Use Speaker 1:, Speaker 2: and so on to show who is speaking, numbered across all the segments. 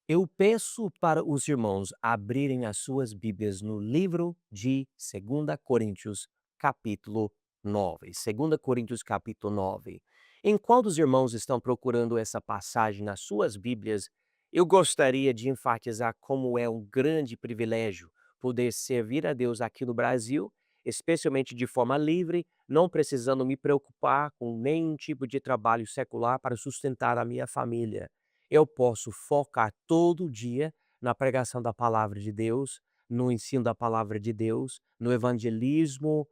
Speaker 1: Eu peço para os irmãos abrirem as suas Bíblias no livro de 2 Coríntios, capítulo 9. 2 Coríntios, capítulo 9. Enquanto os irmãos estão procurando essa passagem nas suas Bíblias, eu gostaria de enfatizar como é um grande privilégio poder servir a Deus aqui no Brasil, especialmente de forma livre, não precisando me preocupar com nenhum tipo de trabalho secular para sustentar a minha família. Eu posso focar todo dia na pregação da palavra de Deus, no ensino da palavra de Deus, no evangelismo,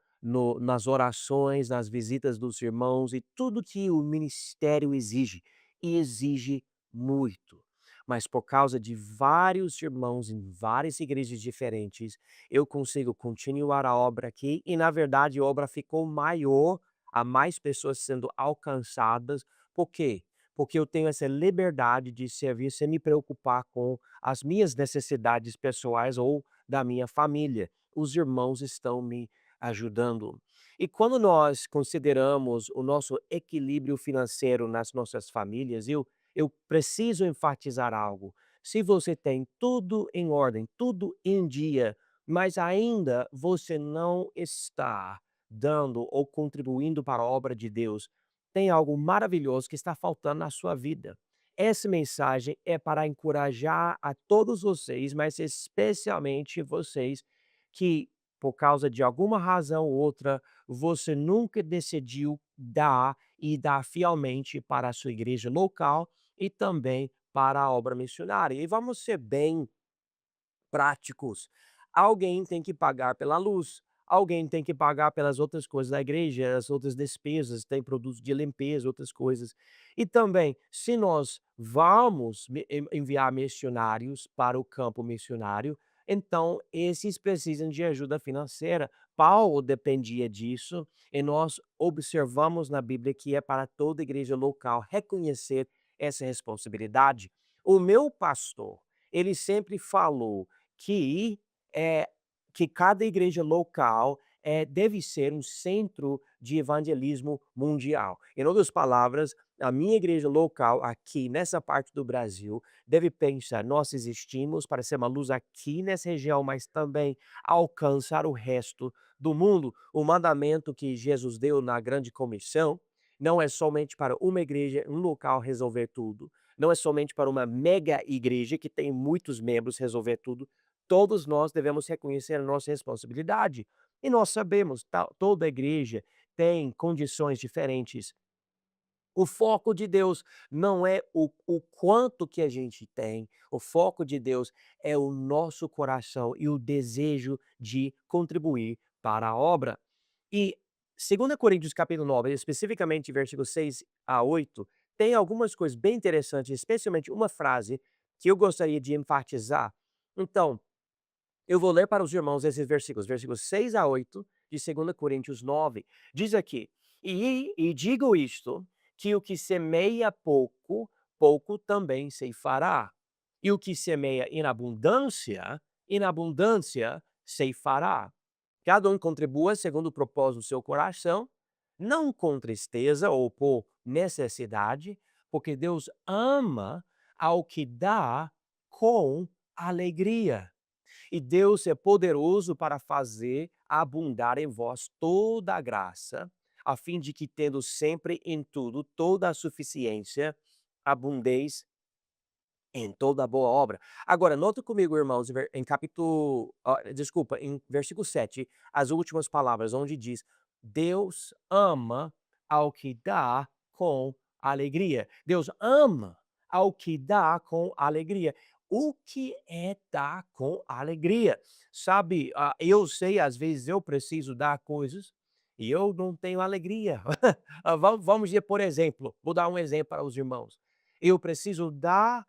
Speaker 1: nas orações, nas visitas dos irmãos e tudo que o ministério exige, e exige muito. Mas por causa de vários irmãos em várias igrejas diferentes, eu consigo continuar a obra aqui e, na verdade, a obra ficou maior, há mais pessoas sendo alcançadas. Por quê? Porque eu tenho essa liberdade de servir sem me preocupar com as minhas necessidades pessoais ou da minha família. Os irmãos estão me ajudando. E quando nós consideramos o nosso equilíbrio financeiro nas nossas famílias, eu preciso enfatizar algo. Se você tem tudo em ordem, tudo em dia, mas ainda você não está dando ou contribuindo para a obra de Deus, tem algo maravilhoso que está faltando na sua vida. Essa mensagem é para encorajar a todos vocês, mas especialmente vocês que, por causa de alguma razão ou outra, você nunca decidiu dar e dar fielmente para a sua igreja local e também para a obra missionária. E vamos ser bem práticos. Alguém tem que pagar pela luz, alguém tem que pagar pelas outras coisas da igreja, as outras despesas, tem produtos de limpeza, outras coisas. E também, se nós vamos enviar missionários para o campo missionário, então esses precisam de ajuda financeira. Paulo dependia disso e nós observamos na Bíblia que é para toda igreja local reconhecer essa responsabilidade. O meu pastor, ele sempre falou que, é que cada igreja local, deve ser um centro de evangelismo mundial. Em outras palavras, a minha igreja local aqui nessa parte do Brasil deve pensar: "Nós existimos para ser uma luz aqui nessa região, mas também alcançar o resto do mundo". O mandamento que Jesus deu na grande comissão não é somente para uma igreja, um local resolver tudo, não é somente para uma mega igreja que tem muitos membros resolver tudo. Todos nós devemos reconhecer a nossa responsabilidade. E nós sabemos, toda igreja tem condições diferentes. O foco de Deus não é o quanto que a gente tem, o foco de Deus é o nosso coração e o desejo de contribuir para a obra. E 2 Coríntios capítulo 9, especificamente versículos 6 a 8, tem algumas coisas bem interessantes, especialmente uma frase que eu gostaria de enfatizar. Então, eu vou ler para os irmãos esses versículos, versículos 6 a 8 de 2 Coríntios 9. Diz aqui: "E digo isto, que o que semeia pouco, pouco também ceifará. E o que semeia em abundância ceifará. Cada um contribua segundo o propósito do seu coração, não com tristeza ou por necessidade, porque Deus ama ao que dá com alegria. E Deus é poderoso para fazer abundar em vós toda a graça, a fim de que, tendo sempre em tudo toda a suficiência, abundeis em toda boa obra". Agora, nota comigo, irmãos, em capítulo, desculpa, em versículo 7, as últimas palavras, onde diz: "Deus ama ao que dá com alegria". Deus ama ao que dá com alegria. O que é dar com alegria? Sabe, eu sei, às vezes eu preciso dar coisas e eu não tenho alegria. Vamos dizer, por exemplo, vou dar um exemplo para os irmãos. Eu preciso dar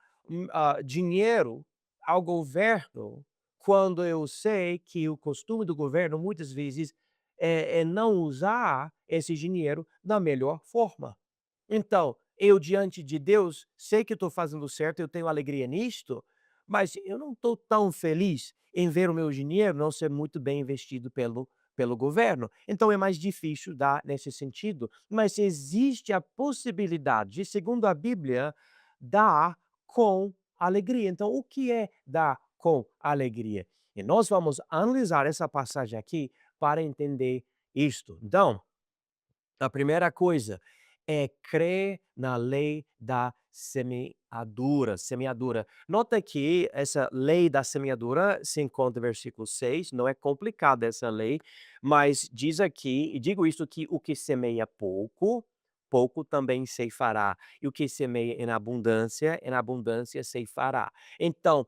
Speaker 1: dinheiro ao governo, quando eu sei que o costume do governo muitas vezes é não usar esse dinheiro da melhor forma. Então, eu diante de Deus, sei que estou fazendo certo, eu tenho alegria nisto, mas eu não estou tão feliz em ver o meu dinheiro não ser muito bem investido pelo governo. Então é mais difícil dar nesse sentido, mas existe a possibilidade de, segundo a Bíblia, dar com alegria. Então, o que é dar com alegria? E nós vamos analisar essa passagem aqui para entender isto. Então, a primeira coisa é crer na lei da semeadura, semeadura. Nota que essa lei da semeadura se encontra no versículo 6. Não é complicada essa lei, mas diz aqui, e digo isto, que o que semeia pouco, pouco também ceifará, e o que semeia em abundância ceifará. Então,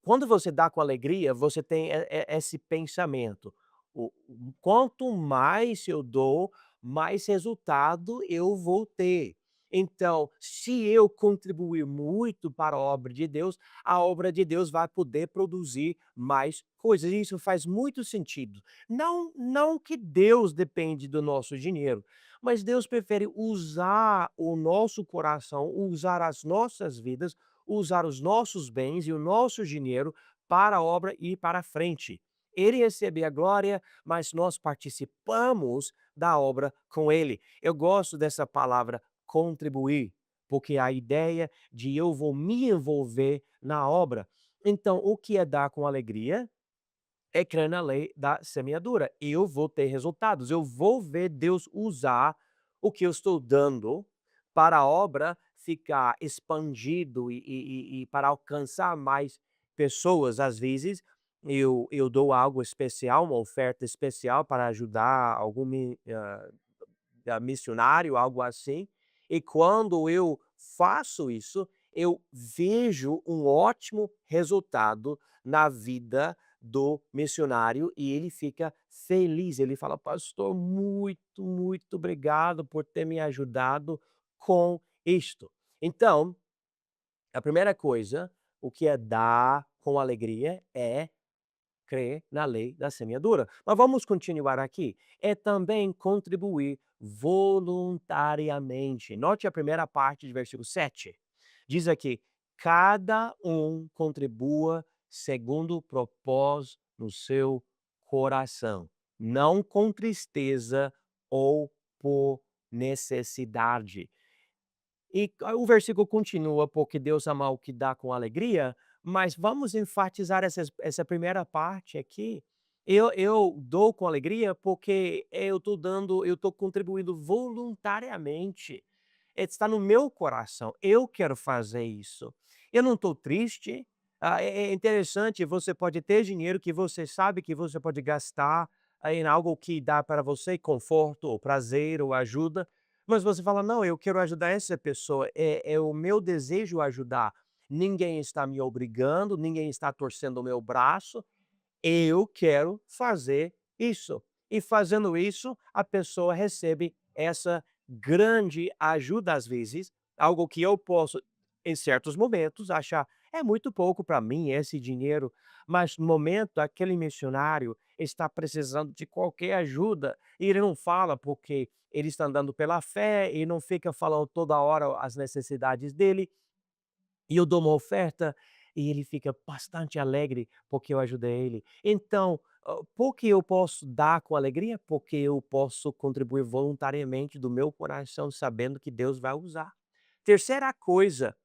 Speaker 1: quando você dá com alegria, você tem esse pensamento, quanto mais eu dou, mais resultado eu vou ter. Então, se eu contribuir muito para a obra de Deus, a obra de Deus vai poder produzir mais coisas. Isso faz muito sentido. Não que Deus depende do nosso dinheiro, mas Deus prefere usar o nosso coração, usar as nossas vidas, usar os nossos bens e o nosso dinheiro para a obra ir para frente. Ele recebe a glória, mas nós participamos da obra com ele. Eu gosto dessa palavra contribuir, porque a ideia de eu vou me envolver na obra. Então, o que é dar com alegria? É crer na lei da semeadura. Eu vou ter resultados, eu vou ver Deus usar o que eu estou dando para a obra ficar expandido e para alcançar mais pessoas. Às vezes, eu dou algo especial, uma oferta especial para ajudar algum missionário, algo assim. E quando eu faço isso, eu vejo um ótimo resultado na vida do missionário e ele fica feliz. Ele fala: "Pastor, muito, muito obrigado por ter me ajudado com isto". Então, a primeira coisa, o que é dar com alegria é crer na lei da semeadura. Mas vamos continuar aqui. É também contribuir voluntariamente. Note a primeira parte de versículo 7. Diz aqui: cada um contribua segundo o propósito no seu coração, não com tristeza ou por necessidade. E o versículo continua, porque Deus ama o que dá com alegria, mas vamos enfatizar essa primeira parte aqui. Eu dou com alegria porque eu estou contribuindo voluntariamente. Está no meu coração, eu quero fazer isso. Eu não estou triste. É interessante, você pode ter dinheiro que você sabe que você pode gastar em algo que dá para você conforto, ou prazer, ou ajuda, mas você fala: "Não, eu quero ajudar essa pessoa, é o meu desejo ajudar. Ninguém está me obrigando, ninguém está torcendo o meu braço, eu quero fazer isso". E fazendo isso, a pessoa recebe essa grande ajuda, às vezes, algo que eu posso, em certos momentos, achar: "É muito pouco para mim esse dinheiro", mas no momento aquele missionário está precisando de qualquer ajuda, e ele não fala porque ele está andando pela fé e não fica falando toda hora as necessidades dele, e eu dou uma oferta e ele fica bastante alegre porque eu ajudei ele. Então, por que eu posso dar com alegria? Porque eu posso contribuir voluntariamente do meu coração, sabendo que Deus vai usar. Terceira coisa,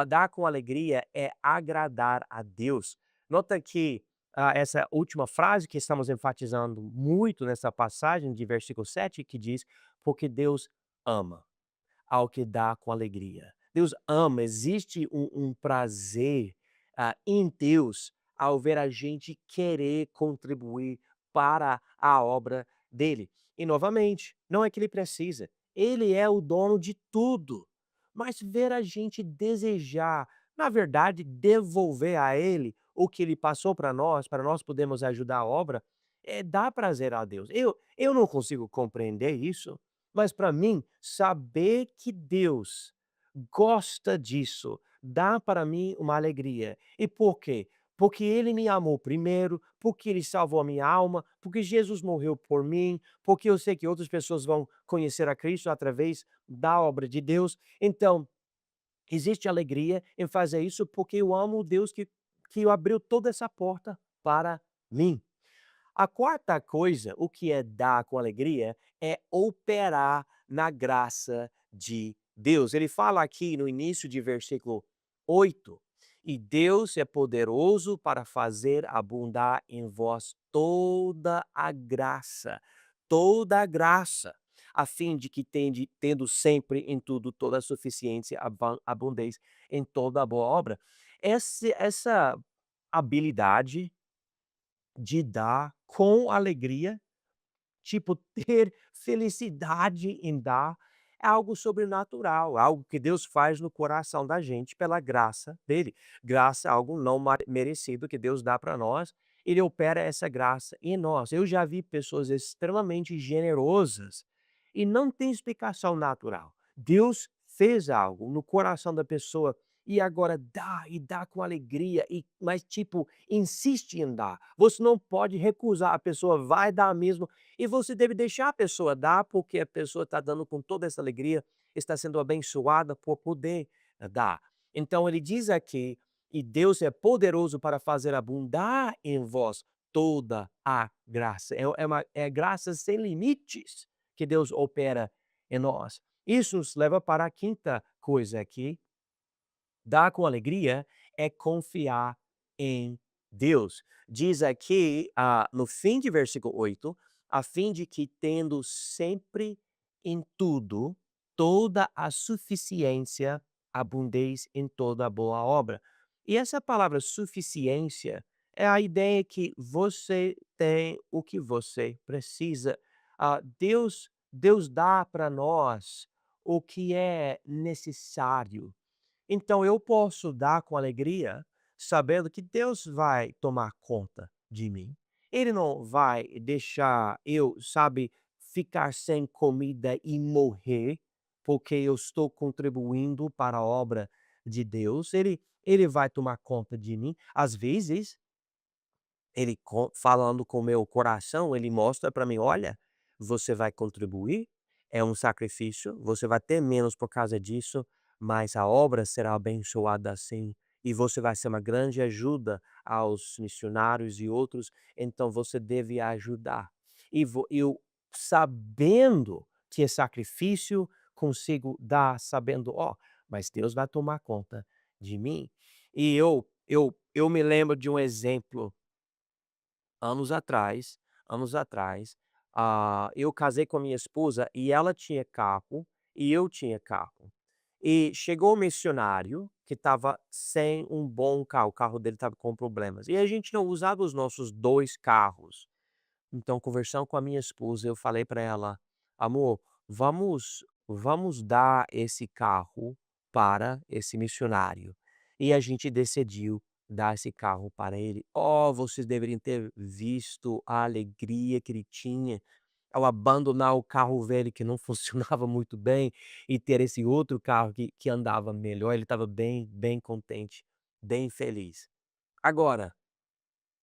Speaker 1: dar com alegria é agradar a Deus. Nota que essa última frase que estamos enfatizando muito nessa passagem de versículo 7, que diz: porque Deus ama ao que dá com alegria. Deus ama, existe um prazer, em Deus ao ver a gente querer contribuir para a obra dele. E novamente, não é que ele precisa, ele é o dono de tudo, mas ver a gente desejar, na verdade, devolver a ele o que ele passou para nós podermos ajudar a obra, dá prazer a Deus. Eu não consigo compreender isso, mas para mim, saber que Deus gosta disso, dá para mim uma alegria. E por quê? Porque ele me amou primeiro, porque ele salvou a minha alma, porque Jesus morreu por mim, porque eu sei que outras pessoas vão conhecer a Cristo através da obra de Deus. Então, existe alegria em fazer isso porque eu amo o Deus que abriu toda essa porta para mim. A quarta coisa, o que é dar com alegria, é operar na graça de Deus. Ele fala aqui no início de versículo 8 E Deus é poderoso para fazer abundar em vós toda a graça, a fim de que tendo sempre em tudo toda a suficiência, abundeis em toda a boa obra. Essa habilidade de dar com alegria, tipo, ter felicidade em dar, é algo sobrenatural, algo que Deus faz no coração da gente pela graça dele. Graça é algo não merecido que Deus dá para nós, ele opera essa graça em nós. Eu já vi pessoas extremamente generosas e não tem explicação natural. Deus fez algo no coração da pessoa e agora dá e dá com alegria, mas tipo, insiste em dar. Você não pode recusar, a pessoa vai dar mesmo e você deve deixar a pessoa dar, porque a pessoa está dando com toda essa alegria, está sendo abençoada por poder dar. Então ele diz aqui: "E Deus é poderoso para fazer abundar em vós toda a graça". É graça sem limites que Deus opera em nós. Isso nos leva para a quinta coisa aqui. Dar com alegria é confiar em Deus. Diz aqui, no fim de versículo 8, a fim de que tendo sempre em tudo toda a suficiência, abundeis em toda boa obra. E essa palavra suficiência é a ideia que você tem o que você precisa. Deus dá para nós o que é necessário. Então eu posso dar com alegria, sabendo que Deus vai tomar conta de mim. Ele não vai deixar eu, sabe, ficar sem comida e morrer, porque eu estou contribuindo para a obra de Deus. Ele vai tomar conta de mim. Às vezes ele falando com o meu coração, ele mostra para mim: "Olha, você vai contribuir, é um sacrifício, você vai ter menos por causa disso, mas a obra será abençoada assim, e você vai ser uma grande ajuda aos missionários e outros, então você deve ajudar". E eu sabendo que é sacrifício, consigo dar sabendo: "Ó, mas Deus vai tomar conta de mim". E eu me lembro de um exemplo anos atrás, eu casei com a minha esposa e ela tinha carro e eu tinha carro. E chegou o missionário que estava sem um bom carro, o carro dele estava com problemas. E a gente não usava os nossos 2 carros. Então, conversando com a minha esposa, eu falei para ela: "Amor, vamos dar esse carro para esse missionário". E a gente decidiu dar esse carro para ele. Oh, vocês deveriam ter visto a alegria que ele tinha ao abandonar o carro velho que não funcionava muito bem e ter esse outro carro que andava melhor. Ele estava bem contente, bem feliz. Agora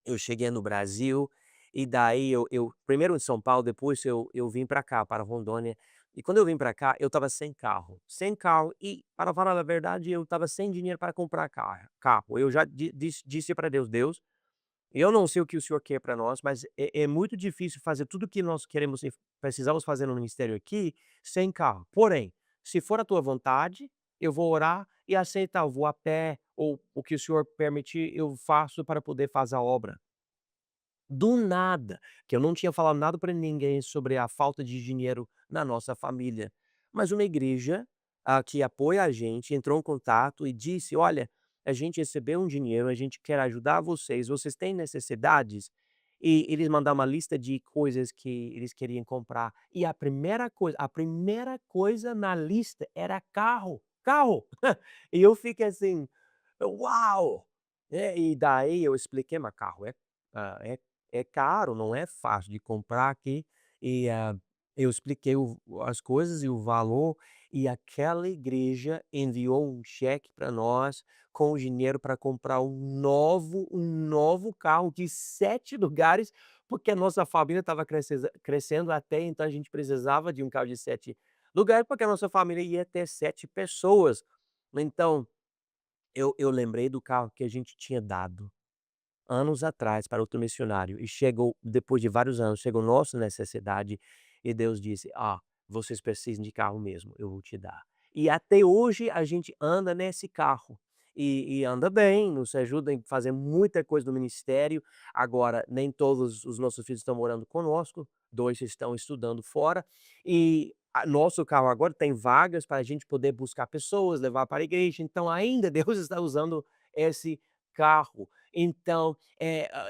Speaker 1: eu cheguei no Brasil, e daí eu primeiro em São Paulo, depois eu vim para cá, para Rondônia, e quando eu vim para cá, eu estava sem carro e, para falar a verdade, eu estava sem dinheiro para comprar carro. Eu já disse para Deus: "Deus, eu não sei o que o senhor quer para nós, mas é muito difícil fazer tudo o que nós queremos e precisamos fazer no ministério aqui, sem carro. Porém, se for a tua vontade, eu vou orar e aceitar, eu vou a pé, ou o que o senhor permitir, eu faço para poder fazer a obra". Do nada, que eu não tinha falado nada para ninguém sobre a falta de dinheiro na nossa família, mas uma igreja, que apoia a gente entrou em contato e disse: "Olha, a gente recebeu um dinheiro, a gente quer ajudar vocês, vocês têm necessidades?" E eles mandaram uma lista de coisas que eles queriam comprar, e a primeira coisa na lista era carro, carro. E eu fiquei assim: "Uau!" E daí eu expliquei: "Mas carro é caro, não é fácil de comprar aqui", e, eu expliquei as coisas e o valor, e aquela igreja enviou um cheque para nós com o dinheiro para comprar um novo carro de 7 lugares, porque a nossa família estava crescendo até então a gente precisava de um carro de 7 lugares, porque a nossa família ia ter 7 pessoas. Então, eu lembrei do carro que a gente tinha dado anos atrás para outro missionário e chegou depois de vários anos, chegou nossa necessidade e Deus disse: "Ah, vocês precisam de carro mesmo, eu vou te dar". E até hoje a gente anda nesse carro. e anda bem, nos ajuda em fazer muita coisa no ministério. Agora, nem todos os nossos filhos estão morando conosco, 2 estão estudando fora, e a nosso carro agora tem vagas para a gente poder buscar pessoas, levar para a igreja, então ainda Deus está usando esse carro. Então,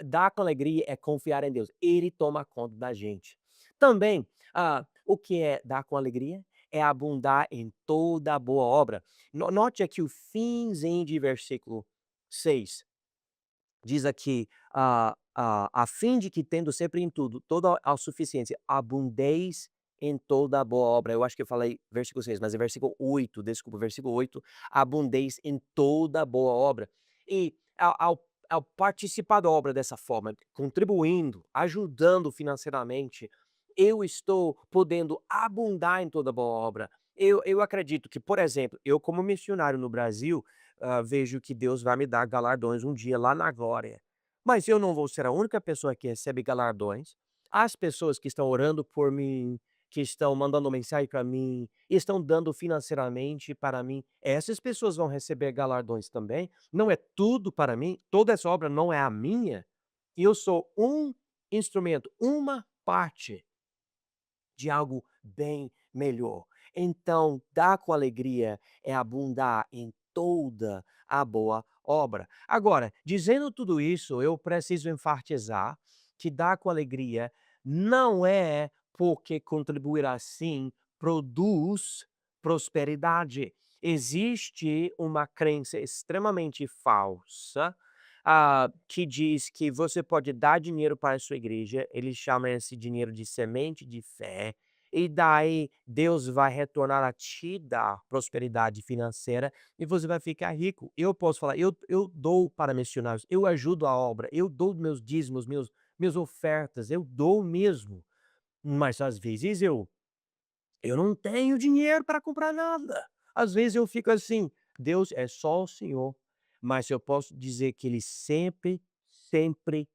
Speaker 1: dar com alegria é confiar em Deus, Ele toma conta da gente. Também, o que é dar com alegria? É abundar em toda boa obra. Note aqui o finzinho de versículo 6. Diz aqui, a fim de que tendo sempre em tudo, toda a suficiência, abundeis em toda boa obra. Eu acho que eu falei versículo 6, mas é versículo 8. Desculpa, versículo 8. Abundeis em toda boa obra. E ao participar da obra dessa forma, contribuindo, ajudando financeiramente, eu estou podendo abundar em toda boa obra. Eu acredito que, por exemplo, eu como missionário no Brasil, vejo que Deus vai me dar galardões um dia lá na glória. Mas eu não vou ser a única pessoa que recebe galardões. As pessoas que estão orando por mim, que estão mandando mensagem para mim, estão dando financeiramente para mim, essas pessoas vão receber galardões também. Não é tudo para mim, toda essa obra não é a minha. E eu sou um instrumento, uma parte de algo bem melhor. Então, dar com alegria é abundar em toda a boa obra. Agora, dizendo tudo isso, eu preciso enfatizar que dar com alegria não é porque contribuir assim produz prosperidade. Existe uma crença extremamente falsa, que diz que você pode dar dinheiro para a sua igreja, eles chamam esse dinheiro de semente de fé, e daí Deus vai retornar a te dar prosperidade financeira e você vai ficar rico. Eu posso falar, eu dou para missionários, eu ajudo a obra, eu dou meus dízimos, minhas ofertas, eu dou mesmo, mas às vezes eu não tenho dinheiro para comprar nada. Às vezes eu fico assim: "Deus é só o Senhor", mas eu posso dizer que Ele sempre, sempre,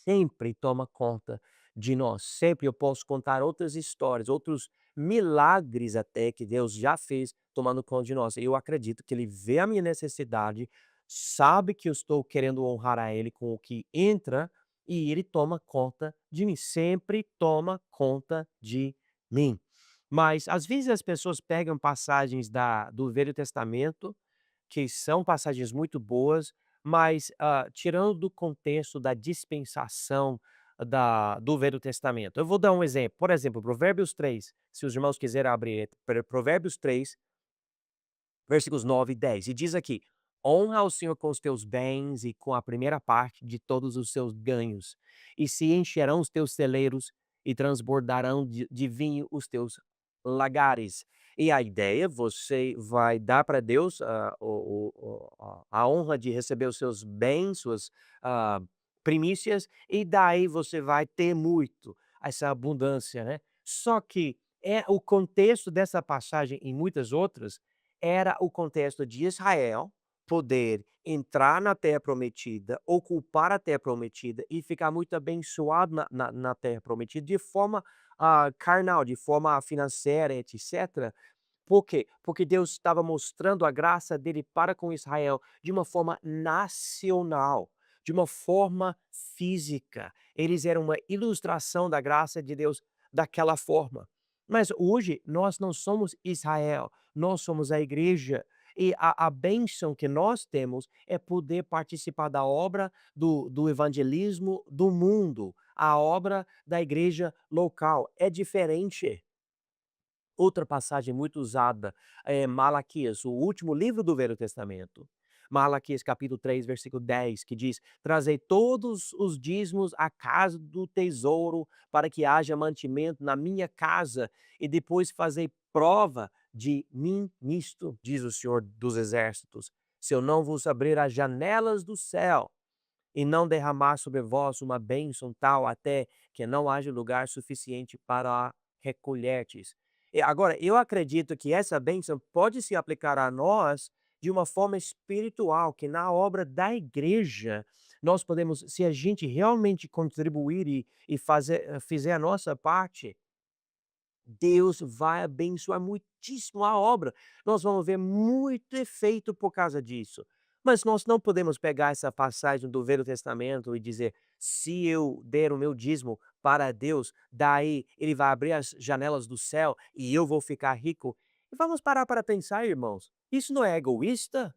Speaker 1: sempre toma conta de nós. Sempre eu posso contar outras histórias, outros milagres até que Deus já fez tomando conta de nós. Eu acredito que Ele vê a minha necessidade, sabe que eu estou querendo honrar a Ele com o que entra, e Ele toma conta de mim, sempre toma conta de mim. Mas, às vezes, as pessoas pegam passagens do Velho Testamento, que são passagens muito boas, mas, tirando do contexto da dispensação do Velho Testamento. Eu vou dar um exemplo, por exemplo, Provérbios 3. Se os irmãos quiserem abrir, Provérbios 3, versículos 9 e 10. E diz aqui: "Honra ao Senhor com os teus bens e com a primeira parte de todos os seus ganhos, e se encherão os teus celeiros e transbordarão de vinho os teus lagares". E a ideia, você vai dar para Deus, a honra de receber os seus bens, suas, ah, primícias, e daí você vai ter muito, essa abundância, né. Só que o contexto dessa passagem e muitas outras era o contexto de Israel poder entrar na terra prometida, ocupar a terra prometida e ficar muito abençoado na terra prometida de forma, carnal, de forma financeira, etcétera. Por quê? Porque Deus estava mostrando a graça dele para com Israel de uma forma nacional, de uma forma física. Eles eram uma ilustração da graça de Deus daquela forma. Mas hoje nós não somos Israel, nós somos a igreja. E a bênção que nós temos é poder participar da obra do evangelismo do mundo, a obra da igreja local. É diferente. Outra passagem muito usada é Malaquias, o último livro do Velho Testamento. Malaquias capítulo 3, versículo 10, que diz: "Trazei todos os dízimos à casa do tesouro, para que haja mantimento na minha casa, e depois fazei prova de mim nisto, diz o Senhor dos exércitos, se eu não vos abrir as janelas do céu e não derramar sobre vós uma bênção tal até que não haja lugar suficiente para recolhertes". E agora, eu acredito que essa bênção pode se aplicar a nós de uma forma espiritual, que na obra da igreja nós podemos, se a gente realmente contribuir e fizer a nossa parte, Deus vai abençoar muitíssimo a obra. Nós vamos ver muito efeito por causa disso. Mas nós não podemos pegar essa passagem do Velho Testamento e dizer: "Se eu der o meu dízimo para Deus, daí ele vai abrir as janelas do céu e eu vou ficar rico". E vamos parar para pensar, irmãos, isso não é egoísta?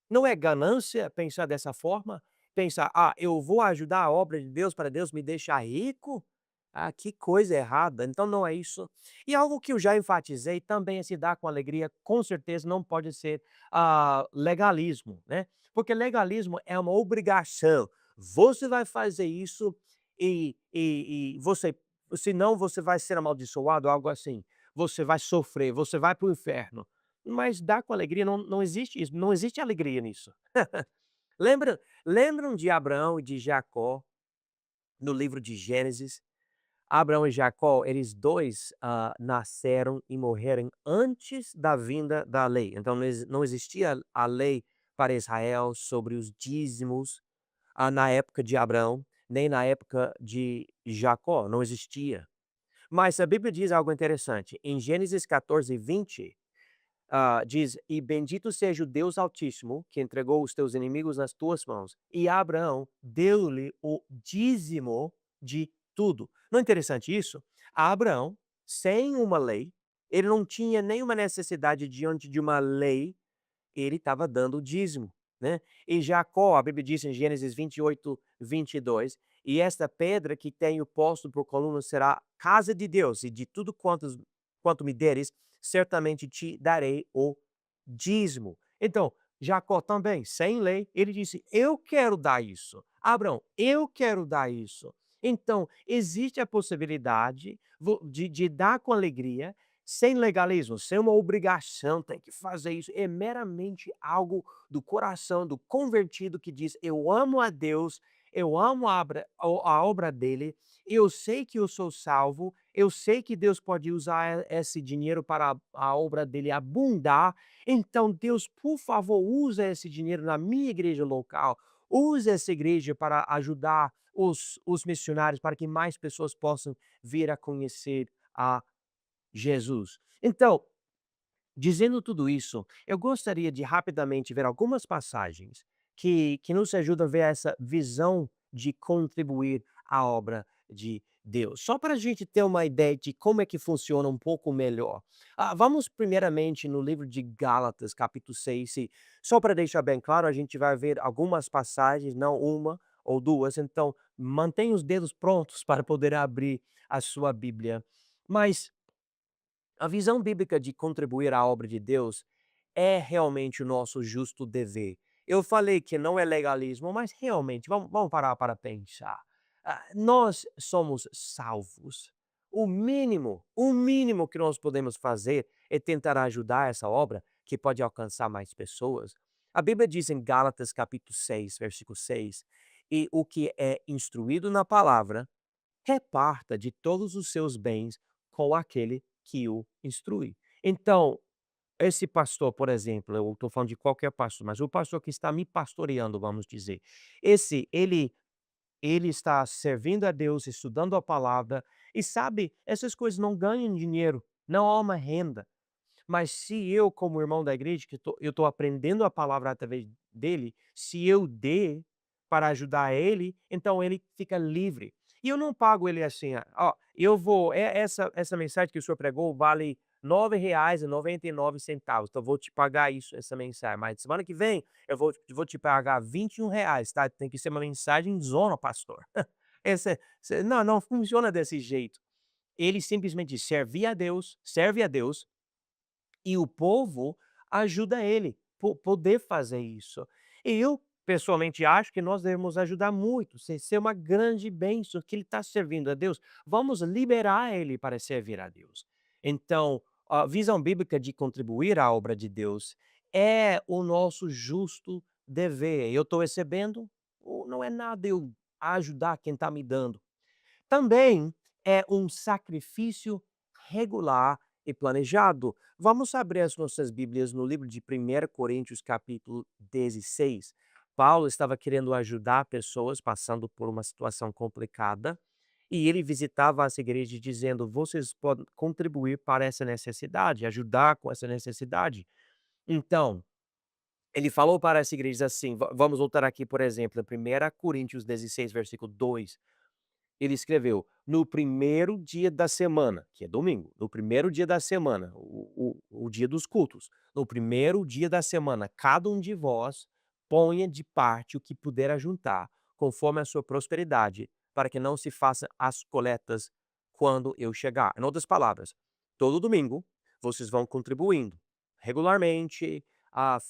Speaker 1: Não é ganância pensar dessa forma? Pensar: "Ah, eu vou ajudar a obra de Deus para Deus me deixar rico?". Ah, que coisa errada, então não é isso. E algo que eu já enfatizei também é se dar com alegria, com certeza não pode ser, legalismo, né, porque legalismo é uma obrigação. Você vai fazer isso e você senão você vai ser amaldiçoado, algo assim. Você vai sofrer, você vai para o inferno. Mas dar com alegria não existe isso, não existe alegria nisso. Lembram de Abraão e de Jacó no livro de Gênesis? Abraão e Jacó, eles 2 nasceram e morreram antes da vinda da lei. Então não existia a lei para Israel sobre os dízimos, na época de Abraão, nem na época de Jacó, não existia. Mas a Bíblia diz algo interessante, em Gênesis 14:20. Diz: "E bendito seja o Deus Altíssimo, que entregou os teus inimigos nas tuas mãos, e Abraão deu-lhe o dízimo de tudo". Não é interessante isso? Abraão, sem uma lei, ele não tinha nenhuma necessidade diante de uma lei, ele estava dando o dízimo, né. E Jacó, a Bíblia diz em Gênesis 28:22: "E esta pedra que tenho posto por coluna será casa de Deus, e de tudo quanto me deres, certamente te darei o dízimo". Então, Jacó também, sem lei, ele disse: "Eu quero dar isso". Abraão: "Eu quero dar isso". Então, existe a possibilidade de dar com alegria, sem legalismo, sem uma obrigação, tem que fazer isso. É meramente algo do coração do convertido que diz: "Eu amo a Deus, eu amo a obra dele, eu sei que eu sou salvo, eu sei que Deus pode usar esse dinheiro para a obra dele abundar, então Deus, por favor, usa esse dinheiro na minha igreja local, usa essa igreja para ajudar os missionários, para que mais pessoas possam vir a conhecer a Jesus". Então, dizendo tudo isso, eu gostaria de rapidamente ver algumas passagens que nos ajudam a ver essa visão de contribuir à obra de Deus. Só para a gente ter uma ideia de como é que funciona um pouco melhor. Vamos primeiramente no livro de Gálatas, capítulo 6. Só para deixar bem claro, a gente vai ver algumas passagens, não uma ou duas, então mantenha os dedos prontos para poder abrir a sua Bíblia. Mas a visão bíblica de contribuir à obra de Deus é realmente o nosso justo dever. Eu falei que não é legalismo, mas realmente, vamos parar para pensar. Nós somos salvos. O mínimo que nós podemos fazer é tentar ajudar essa obra que pode alcançar mais pessoas. A Bíblia diz em Gálatas capítulo 6, versículo 6: "E o que é instruído na palavra, reparta de todos os seus bens com aquele que o instrui". Então, esse pastor, por exemplo, eu estou falando de qualquer pastor, mas o pastor que está me pastoreando, vamos dizer, ele está servindo a Deus, estudando a palavra, e sabe, essas coisas não ganham dinheiro, não há uma renda. Mas se eu, como irmão da igreja, que eu estou aprendendo a palavra através dele, se eu der para ajudar ele, então ele fica livre. E eu não pago ele assim: "Ó, eu vou essa mensagem que o senhor pregou vale R$ 9,99, então eu vou te pagar isso, essa mensagem, mas semana que vem eu vou te pagar R$ 21, tá? Tem que ser uma mensagem zona, pastor". Não funciona desse jeito. Ele simplesmente serve a Deus e o povo ajuda ele poder fazer isso. E eu pessoalmente acho que nós devemos ajudar muito, ser uma grande bênção que ele está servindo a Deus. Vamos liberar ele para servir a Deus. Então, a visão bíblica de contribuir à obra de Deus é o nosso justo dever. Eu estou recebendo, não é nada eu ajudar quem está me dando. Também é um sacrifício regular e planejado. Vamos abrir as nossas Bíblias no livro de 1 Coríntios, capítulo 16. Paulo estava querendo ajudar pessoas passando por uma situação complicada e ele visitava as igrejas dizendo: "Vocês podem contribuir para essa necessidade, ajudar com essa necessidade". Então, Ele falou para essa igreja assim, vamos voltar aqui, por exemplo, em 1 Coríntios 16, versículo 2. Ele escreveu: "No primeiro dia da semana", que é domingo, no primeiro dia da semana, o dia dos cultos, "no primeiro dia da semana, cada um de vós ponha de parte o que puder ajuntar, conforme a sua prosperidade, para que não se faça as coletas quando eu chegar". Em outras palavras, todo domingo vocês vão contribuindo regularmente,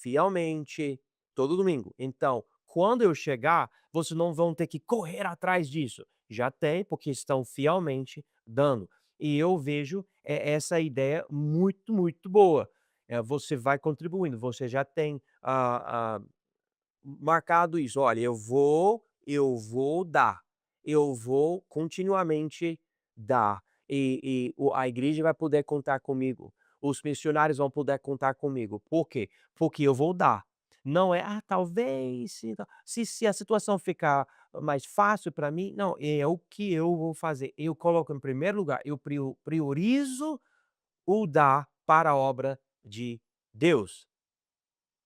Speaker 1: fielmente, todo domingo. Então, quando eu chegar, vocês não vão ter que correr atrás disso. Já tem, porque estão fielmente dando. E eu vejo, essa ideia muito, muito boa. Você vai contribuindo, você já tem, marcado isso: "Olha, eu vou dar, eu vou continuamente dar, a igreja vai poder contar comigo, os missionários vão poder contar comigo". Por quê? Porque eu vou dar. Não é: "Ah, talvez se a situação ficar mais fácil para mim", não, é o que eu vou fazer. Eu coloco em primeiro lugar, eu priorizo o dar para a obra de Deus.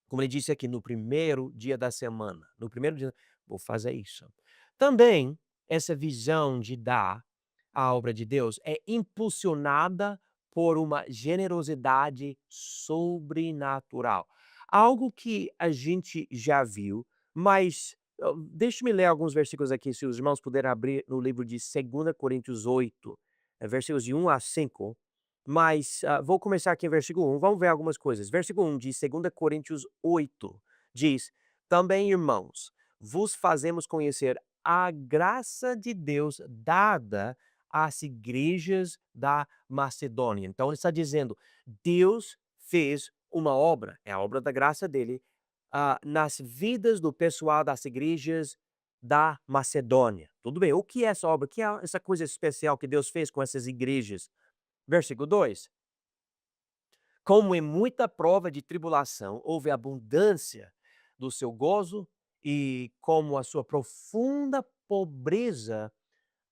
Speaker 1: Como ele disse aqui, no primeiro dia da semana, no primeiro dia, vou fazer isso. Também, essa visão de dar à obra de Deus é impulsionada por uma generosidade sobrenatural. Algo que a gente já viu, mas deixe-me ler alguns versículos aqui, se os irmãos puderem abrir no livro de 2 Coríntios 8, versículos de 1 a 5. Mas, vou começar aqui em versículo 1, vamos ver algumas coisas. Versículo 1 de 2 Coríntios 8 diz: "Também, irmãos, vos fazemos conhecer a graça de Deus dada às igrejas da Macedônia". Então ele está dizendo, Deus fez uma obra, é a obra da graça dele, nas vidas do pessoal das igrejas da Macedônia. Tudo bem, o que é essa obra? O que é essa coisa especial que Deus fez com essas igrejas? Versículo 2: "Como em muita prova de tribulação houve abundância do seu gozo, e como a sua profunda pobreza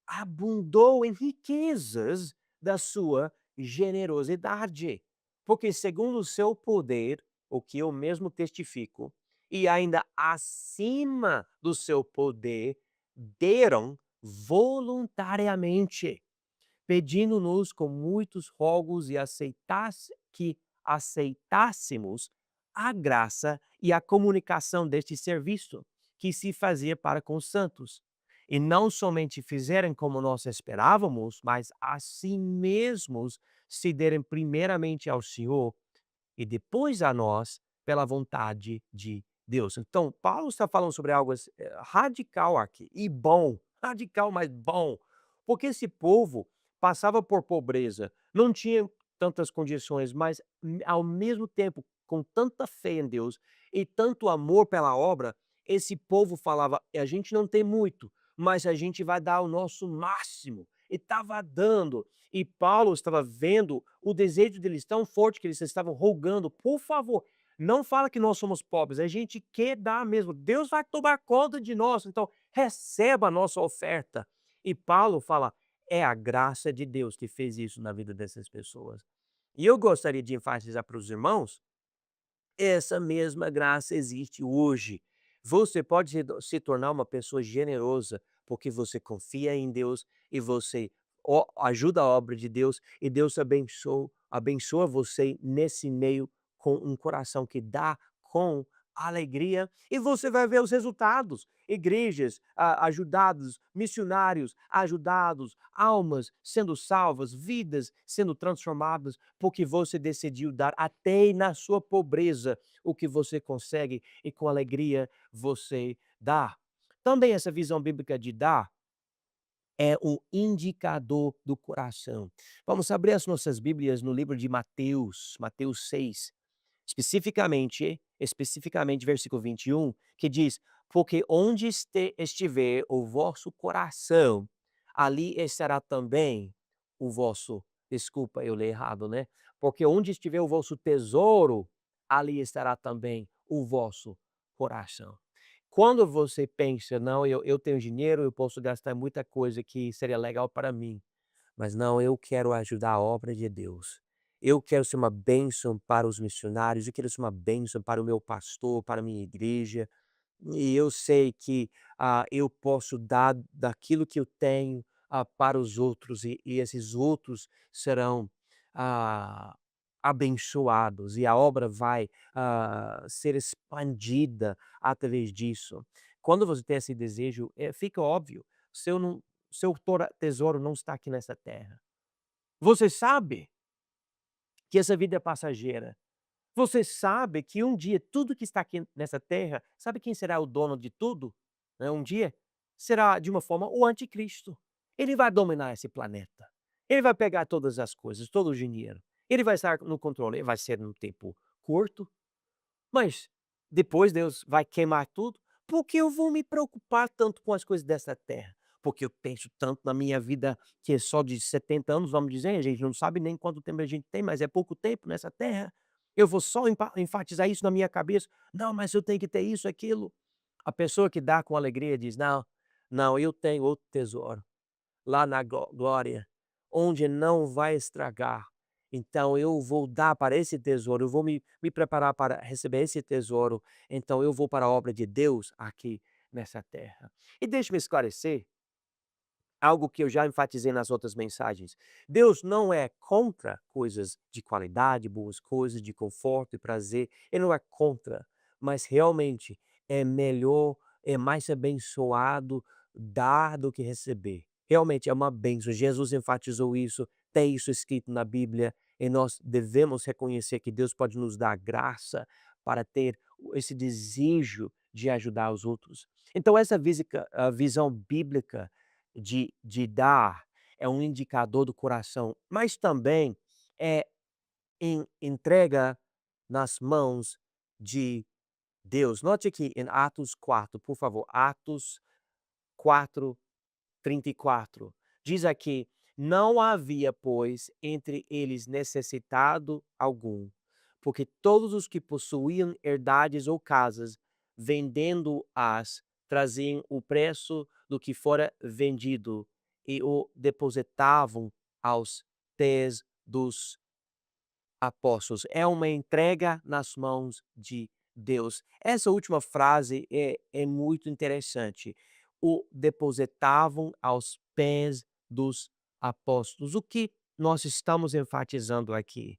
Speaker 1: abundou em riquezas da sua generosidade. Porque segundo o seu poder, o que eu mesmo testifico, e ainda acima do seu poder, deram voluntariamente, pedindo-nos com muitos rogos e que aceitássemos a graça e a comunicação deste serviço, que se fazia para com os santos. E não somente fizerem como nós esperávamos, mas a si mesmos se derem primeiramente ao Senhor e depois a nós, pela vontade de Deus. Então, Paulo está falando sobre algo radical aqui, e bom, radical, mas bom, porque esse povo passava por pobreza, não tinha tantas condições, mas ao mesmo tempo, com tanta fé em Deus e tanto amor pela obra, esse povo falava: a gente não tem muito, mas a gente vai dar o nosso máximo. E estava dando. E Paulo estava vendo o desejo deles tão forte que eles estavam rogando: "Por favor, não fala que nós somos pobres, a gente quer dar mesmo, Deus vai tomar conta de nós, então receba a nossa oferta". E Paulo fala: "É a graça de Deus que fez isso na vida dessas pessoas". E eu gostaria de enfatizar para os irmãos, essa mesma graça existe hoje. Você pode se tornar uma pessoa generosa, porque você confia em Deus e você ajuda a obra de Deus, e Deus abençoa você nesse meio com um coração que dá com alegria, e você vai ver os resultados. Igrejas ajudadas, missionários ajudados, almas sendo salvas, vidas sendo transformadas, porque você decidiu dar até na sua pobreza o que você consegue, e com alegria você dá. Também essa visão bíblica de dar é um indicador do coração. Vamos abrir as nossas Bíblias no livro de Mateus, Mateus 6, especificamente versículo 21, que diz: "Porque onde estiver o vosso coração, ali estará também o vosso", desculpa, eu li errado, né? "Porque onde estiver o vosso tesouro, ali estará também o vosso coração". Quando você pensa: "Não, eu tenho dinheiro, eu posso gastar muita coisa que seria legal para mim", mas não, eu quero ajudar a obra de Deus. Eu quero ser uma bênção para os missionários, eu quero ser uma bênção para o meu pastor, para a minha igreja. E eu sei que, eu posso dar daquilo que eu tenho, para os outros e esses outros serão, ah, abençoados e a obra vai, ser expandida através disso. Quando você tem esse desejo, fica óbvio, seu não seu tesouro não está aqui nessa terra. Você sabe que essa vida é passageira. Você sabe que um dia tudo que está aqui nessa terra, sabe quem será o dono de tudo? Né, um dia? Será de uma forma o anticristo. Ele vai dominar esse planeta. Ele vai pegar todas as coisas, todo o dinheiro. Ele vai estar no controle, vai ser num tempo curto, mas depois Deus vai queimar tudo, porque eu vou me preocupar tanto com as coisas dessa terra? Porque eu penso tanto na minha vida, que é só de 70 anos, vamos dizer, a gente não sabe nem quanto tempo a gente tem, mas é pouco tempo nessa terra. Eu vou só enfatizar isso na minha cabeça. Não, mas eu tenho que ter isso, aquilo. A pessoa que dá com alegria diz: não, não, eu tenho outro tesouro lá na glória, onde não vai estragar. Então eu vou dar para esse tesouro, eu vou me preparar para receber esse tesouro, então eu vou para a obra de Deus aqui nessa terra. E deixe-me esclarecer algo que eu já enfatizei nas outras mensagens. Deus não é contra coisas de qualidade, boas coisas, de conforto e prazer. Ele não é contra, mas realmente é melhor, é mais abençoado dar do que receber. Realmente é uma bênção. Jesus enfatizou isso, tem isso escrito na Bíblia, e nós devemos reconhecer que Deus pode nos dar graça para ter esse desejo de ajudar os outros. Então, essa a visão bíblica de dar, é um indicador do coração, mas também é entrega nas mãos de Deus. Note aqui em Atos 4, por favor, Atos 4:34. Diz aqui: "Não havia, pois, entre eles necessitado algum, porque todos os que possuíam herdades ou casas, vendendo-as, traziam o preço do que fora vendido e o depositavam aos pés dos apóstolos." É uma entrega nas mãos de Deus. Essa última frase é muito interessante. O depositavam aos pés dos apóstolos. O que nós estamos enfatizando aqui?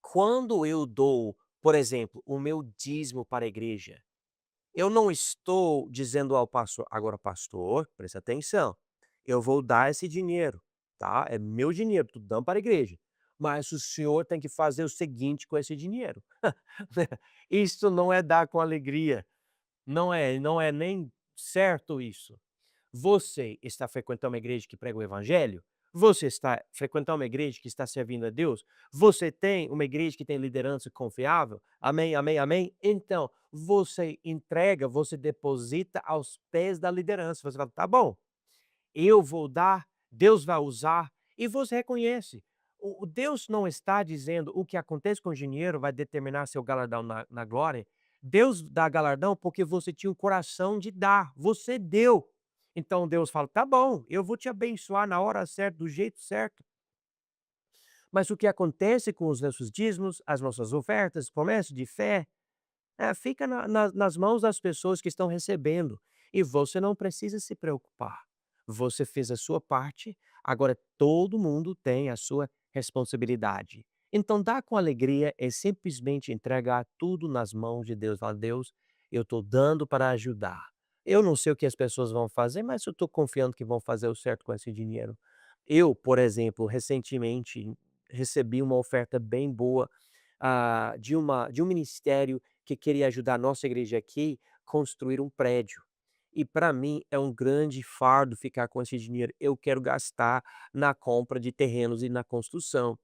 Speaker 1: Quando eu dou, por exemplo, o meu dízimo para a igreja, eu não estou dizendo ao pastor: "Agora, pastor, presta atenção, eu vou dar esse dinheiro, tá? É meu dinheiro, tô dando para a igreja, mas o senhor tem que fazer o seguinte com esse dinheiro." Isso não é dar com alegria, não é nem certo isso. Você está frequentando uma igreja que prega o evangelho? Você está frequentando uma igreja que está servindo a Deus? Você tem uma igreja que tem liderança confiável? Amém, amém, amém? Então, você entrega, você deposita aos pés da liderança. Você fala: "Tá bom, eu vou dar, Deus vai usar", e você reconhece. O Deus não está dizendo o que acontece com o dinheiro vai determinar seu galardão na glória. Deus dá galardão porque você tinha o coração de dar, você deu. Então Deus fala: "Tá bom, eu vou te abençoar na hora certa, do jeito certo." Mas o que acontece com os nossos dízimos, as nossas ofertas, promessas de fé, fica nas mãos das pessoas que estão recebendo, e você não precisa se preocupar. Você fez a sua parte, agora todo mundo tem a sua responsabilidade. Então dar com alegria é simplesmente entregar tudo nas mãos de Deus. Falar: "Deus, eu estou dando para ajudar. Eu não sei o que as pessoas vão fazer, mas eu estou confiando que vão fazer o certo com esse dinheiro." Eu, por exemplo, recentemente recebi uma oferta bem boa, de um ministério que queria ajudar a nossa igreja aqui construir um prédio. E para mim é um grande fardo ficar com esse dinheiro. Eu quero gastar na compra de terrenos e na construção,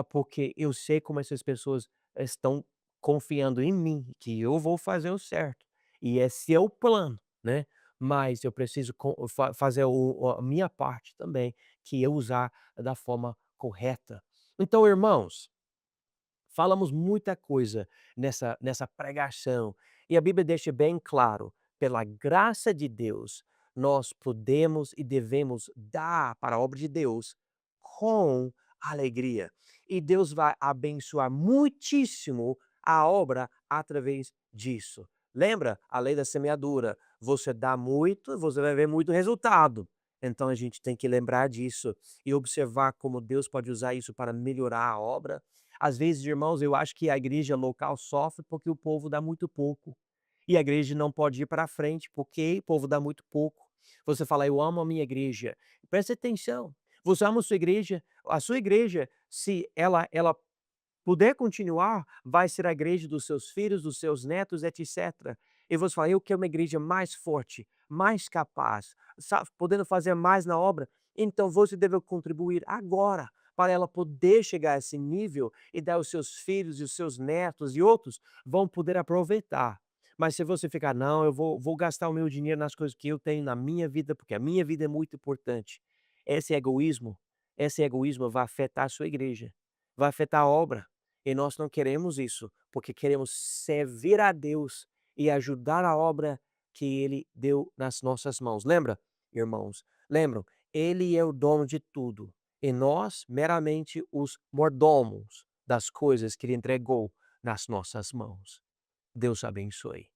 Speaker 1: porque eu sei como essas pessoas estão confiando em mim, que eu vou fazer o certo. E esse é o plano, né? Mas eu preciso fazer a minha parte também, que é usar da forma correta. Então, irmãos, falamos muita coisa nessa pregação, e a Bíblia deixa bem claro: pela graça de Deus, nós podemos e devemos dar para a obra de Deus com alegria. e Deus vai abençoar muitíssimo a obra através disso. Lembra a lei da semeadura? Você dá muito, você vai ver muito resultado. Então a gente tem que lembrar disso e observar como Deus pode usar isso para melhorar a obra. Às vezes, irmãos, eu acho que a igreja local sofre porque o povo dá muito pouco. E a igreja não pode ir para frente porque o povo dá muito pouco. Você fala: "Eu amo a minha igreja". Preste atenção, você ama a sua igreja, se ela puder continuar, vai ser a igreja dos seus filhos, dos seus netos, etcétera. E você fala: "Eu quero uma igreja mais forte, mais capaz, podendo fazer mais na obra". Então você deve contribuir agora, para ela poder chegar a esse nível e dar os seus filhos e os seus netos e outros vão poder aproveitar. Mas se você ficar: "Não, eu vou gastar o meu dinheiro nas coisas que eu tenho na minha vida, porque a minha vida é muito importante". Esse egoísmo esse egoísmo vai afetar a sua igreja, vai afetar a obra. E nós não queremos isso, porque queremos servir a Deus e ajudar a obra que Ele deu nas nossas mãos. Lembra, irmãos? Lembram? Ele é o dono de tudo e nós meramente os mordomos das coisas que Ele entregou nas nossas mãos. Deus abençoe.